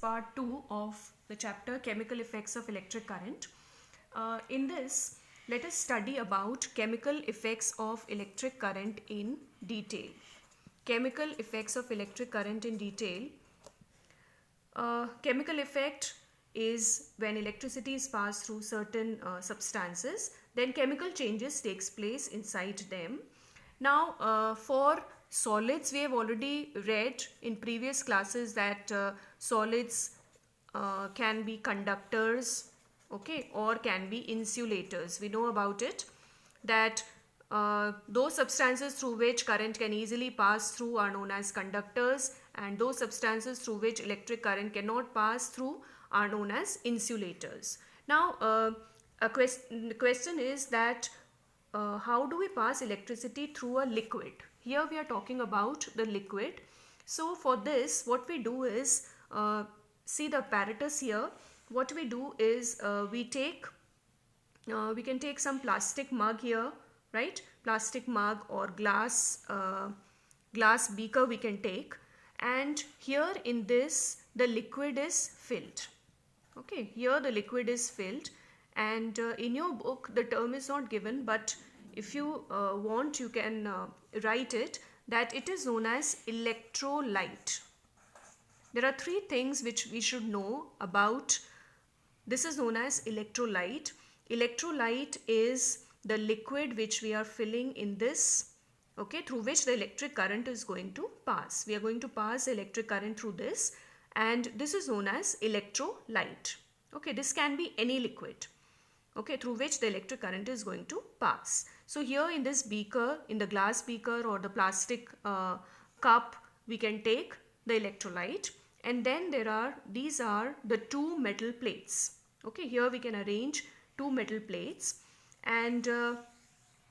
part 2 of the chapter Chemical Effects of Electric Current. In this, let us study about chemical effects of electric current in detail. Chemical effects of electric current in detail. Chemical effect is when electricity is passed through certain substances, then chemical changes takes place inside them. Now, for solids, we have already read in previous classes that solids can be conductors, okay, or can be insulators. We know about it, that those substances through which current can easily pass through are known as conductors, and those substances through which electric current cannot pass through are known as insulators. Now, the question is that how do we pass electricity through a liquid? Here we are talking about the liquid. So for this, what we do is, see the apparatus here. What we do is we can take some plastic mug here, right? Plastic mug or glass beaker we can take, and here in this the liquid is filled. Okay, here the liquid is filled, and in your book the term is not given, but if you want, you can write it, that it is known as electrolyte. There are three things which we should know about. This is known as electrolyte. Electrolyte is the liquid which we are filling in this, okay, through which the electric current is going to pass. We are going to pass electric current through this, and this is known as electrolyte. Okay, this can be any liquid, okay, through which the electric current is going to pass. So here in this beaker, in the glass beaker or the plastic cup, we can take the electrolyte, and then these are the two metal plates. Okay, here we can arrange two metal plates, and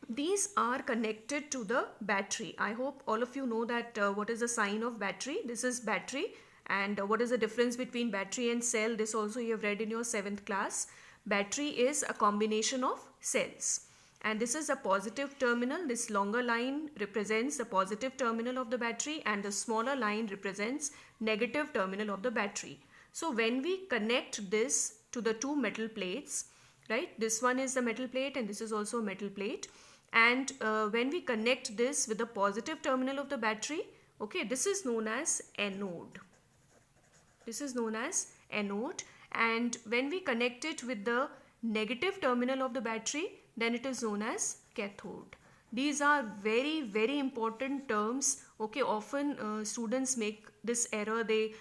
these are connected to the battery. I hope all of you know that what is the sign of battery. This is battery, and what is the difference between battery and cell? This also you have read in your 7th class. Battery is a combination of cells, and this is a positive terminal. This longer line represents the positive terminal of the battery, and the smaller line represents negative terminal of the battery. So when we connect this to the two metal plates, right, this one is the metal plate and this is also a metal plate, and when we connect this with the positive terminal of the battery, okay, this is known as anode. This is known as anode, and when we connect it with the negative terminal of the battery, then it is known as cathode. These are very, very important terms. Okay, often students make this error. They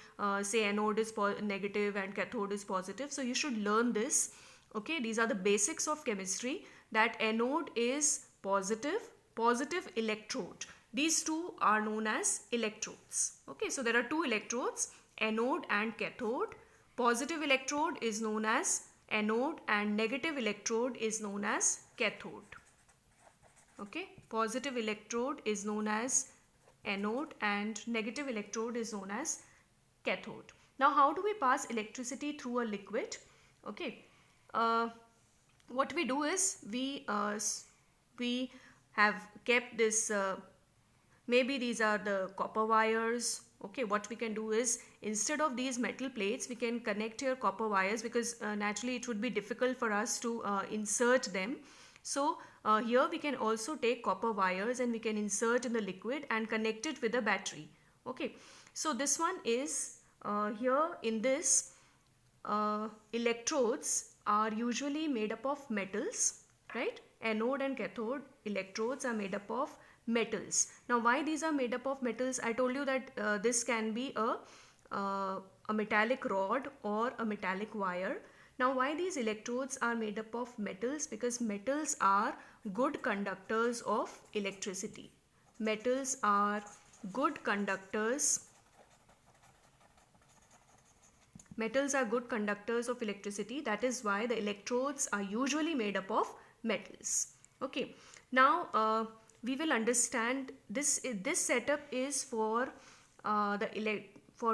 say anode is negative and cathode is positive. So you should learn this. Okay, these are the basics of chemistry, that anode is positive electrode. These two are known as electrodes. Okay, so there are two electrodes, anode and cathode. Positive electrode is known as anode and negative electrode is known as cathode. Okay, positive electrode is known as anode and negative electrode is known as cathode. Now, how do we pass electricity through a liquid? Okay, what we do is we have kept this, maybe these are the copper wires. Okay, what we can do is, instead of these metal plates, we can connect here copper wires, because naturally it would be difficult for us to insert them. So here we can also take copper wires and we can insert in the liquid and connect it with the battery. Okay, so this one is here in this electrodes are usually made up of metals, right? Anode and cathode electrodes are made up of metals. Now, why these are made up of metals? I told you that this can be a metallic rod or a metallic wire. Now, why these electrodes are made up of metals? Because metals are good conductors of electricity. Metals are good conductors. Metals are good conductors of electricity. That is why the electrodes are usually made up of metals. Okay. Now, we will understand this. This setup is for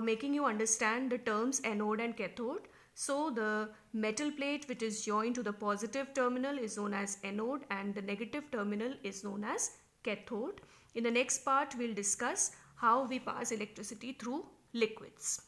making you understand the terms anode and cathode. So the metal plate which is joined to the positive terminal is known as anode, and the negative terminal is known as cathode. In the next part, we'll discuss how we pass electricity through liquids.